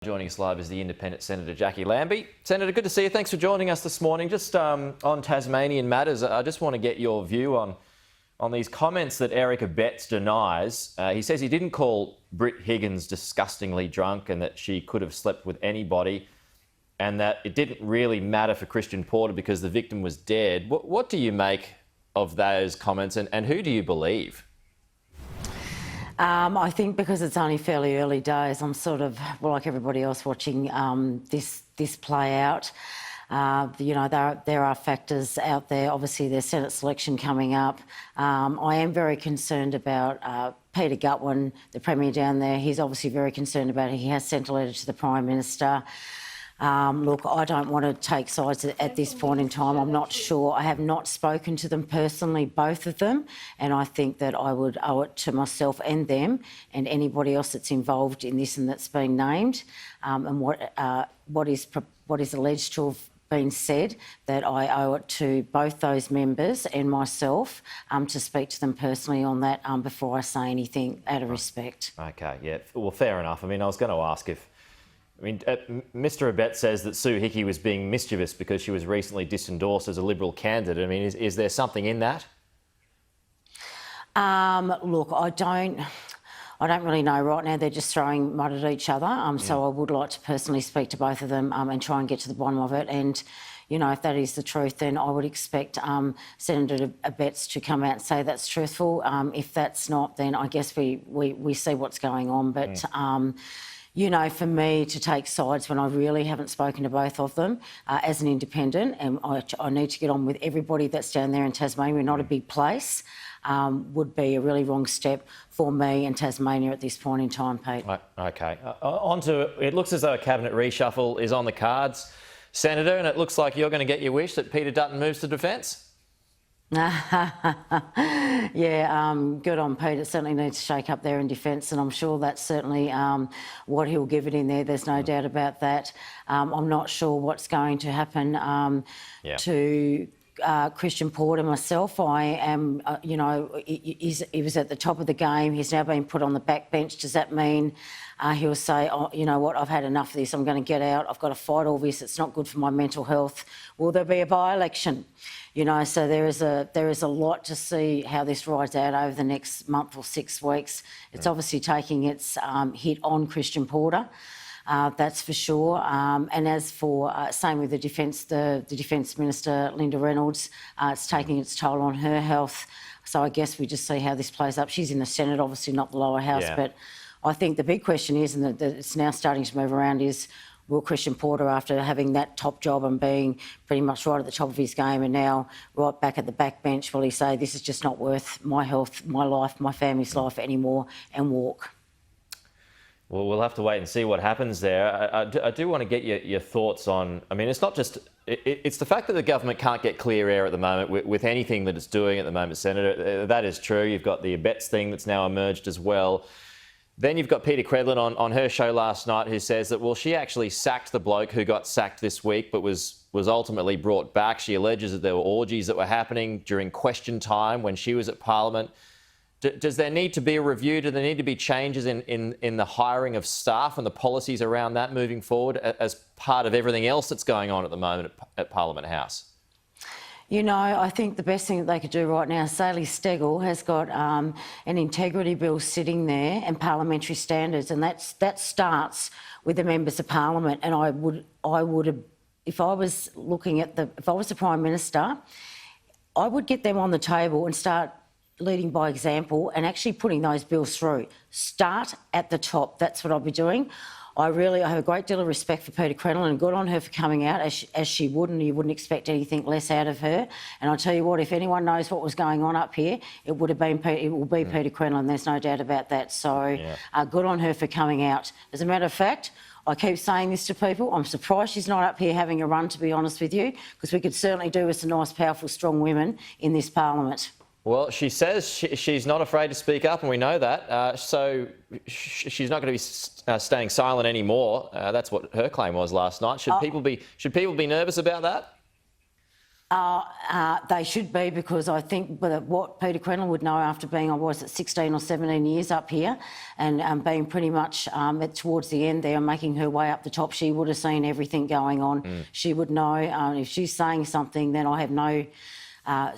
Joining us live is the independent Senator Jacqui Lambie. Senator, good to see you. Thanks for joining us this morning. Just on Tasmanian matters, I just want to get your view on these comments that Eric Abetz denies. He says he didn't call Britt Higgins disgustingly drunk and that she could have slept with anybody and that it didn't really matter for Christian Porter because the victim was dead. What do you make of those comments and who do you believe? I think because it's only fairly early days, I'm sort of, well, like everybody else, watching this play out. You know, there are factors out there. Obviously, there's Senate selection coming up. I am very concerned about Peter Gutwein, the Premier down there. He's obviously very concerned about it. He has sent a letter to the Prime Minister. Look, I don't want to take sides at this point in time. I'm not sure. I have not spoken to them personally, both of them, and I think that I would owe it to myself and them and anybody else that's involved in this and that's been named, and what is alleged to have been said, that I owe it to both those members and myself to speak to them personally on that before I say anything out of respect. Okay, yeah, well, fair enough. I mean, I was going to ask Mr Abetz says that Sue Hickey was being mischievous because she was recently disendorsed as a Liberal candidate. I mean, is there something in that? Look, I don't really know right now. They're just throwing mud at each other. So I would like to personally speak to both of them and try and get to the bottom of it. And, you know, if that is the truth, then I would expect Senator Abetz to come out and say that's truthful. If that's not, then I guess we see what's going on. But you know, for me to take sides when I really haven't spoken to both of them as an independent, and I need to get on with everybody that's down there in Tasmania, we're not a big place, would be a really wrong step for me and Tasmania at this point in time, Pete. Okay. On to, it looks as though a cabinet reshuffle is on the cards, Senator, and it looks like you're going to get your wish that Peter Dutton moves to defence. Yeah, good on Pete. It certainly needs to shake up there in defence, and I'm sure that's certainly what he'll give it in there. There's no doubt about that. I'm not sure what's going to happen to Christian Porter. Myself, I am, you know, he was at the top of the game. He's now been put on the backbench. Does that mean he'll say, oh, you know what, I've had enough of this, I'm going to get out, I've got to fight all this, it's not good for my mental health? Will there be a by-election? You know, so there is a lot to see how this rides out over the next month or 6 weeks. It's obviously taking its hit on Christian Porter, that's for sure. And as for same with the Defence Minister, Linda Reynolds, it's taking its toll on her health. So I guess we just see how this plays up. She's in the Senate, obviously not the lower house, but I think the big question is, and that it's now starting to move around, is will Christian Porter, after having that top job and being pretty much right at the top of his game and now right back at the back bench, will he say this is just not worth my health, my life, my family's life anymore, and walk? Well, we'll have to wait and see what happens there. I do want to get your thoughts on, I mean, it's not just, it's the fact that the government can't get clear air at the moment with anything that it's doing at the moment, Senator. That is true. You've got the Abetz thing that's now emerged as well. Then you've got Peter Credlin on her show last night who says that, well, she actually sacked the bloke who got sacked this week but was ultimately brought back. She alleges that there were orgies that were happening during question time when she was at Parliament. Does there need to be a review? Do there need to be changes in the hiring of staff and the policies around that moving forward as part of everything else that's going on at the moment at Parliament House? You know, I think the best thing that they could do right now, Sally Steggall has got an integrity bill sitting there and parliamentary standards, and that starts with the members of Parliament. And I would, if I was the Prime Minister, I would get them on the table and start leading by example and actually putting those bills through. Start at the top. That's what I'll be doing. I have a great deal of respect for Peter Credlin, and good on her for coming out as she would, and you wouldn't expect anything less out of her. And I'll tell you what, if anyone knows what was going on up here, it will be Peter Credlin. There's no doubt about that. So good on her for coming out. As a matter of fact, I keep saying this to people, I'm surprised she's not up here having a run, to be honest with you, because we could certainly do with some nice, powerful, strong women in this parliament. Well, she says she's not afraid to speak up, and we know that. So she's not going to be staying silent anymore. That's what her claim was last night. Should people be nervous about that? They should be, because I think what Peter Quinlan would know after being, 16 or 17 years up here and being pretty much towards the end there, making her way up the top, she would have seen everything going on. She would know. If she's saying something, then I have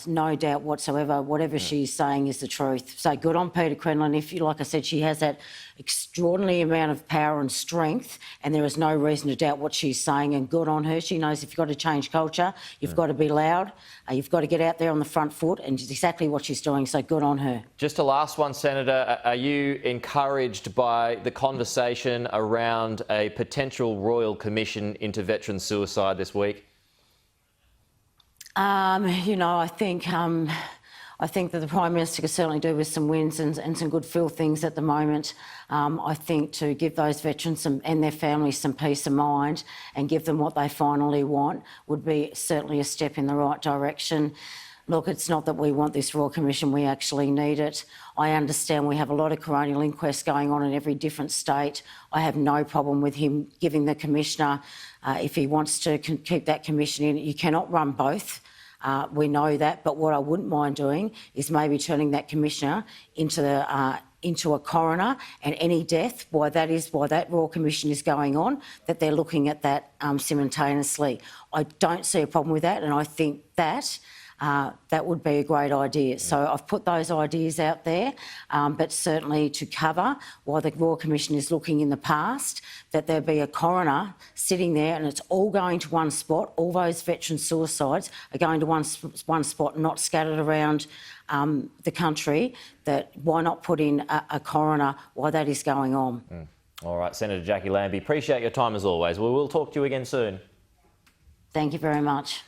no doubt whatsoever, whatever she's saying is the truth. So good on Peter Quinlan. Like I said, she has that extraordinary amount of power and strength, and there is no reason to doubt what she's saying, and good on her. She knows if you've got to change culture, you've got to be loud, you've got to get out there on the front foot, and it's exactly what she's doing, so good on her. Just a last one, Senator. Are you encouraged by the conversation around a potential royal commission into veteran suicide this week? I think that the Prime Minister could certainly do with some wins and some good feel things at the moment. I think to give those veterans and their families some peace of mind and give them what they finally want would be certainly a step in the right direction. Look, it's not that we want this Royal Commission, we actually need it. I understand we have a lot of coronial inquests going on in every different state. I have no problem with him giving the Commissioner, if he wants to keep that commission in. You cannot run both. We know that, but what I wouldn't mind doing is maybe turning that Commissioner into a coroner, and any death, while that Royal Commission is going on, that they're looking at that simultaneously. I don't see a problem with that, and I think that that would be a great idea. So I've put those ideas out there, but certainly to cover while the Royal Commission is looking in the past, that there be a coroner sitting there and it's all going to one spot. All those veteran suicides are going to one spot, not scattered around the country. That why not put in a coroner while that is going on? All right, Senator Jacqui Lambie, appreciate your time as always. We will talk to you again soon. Thank you very much.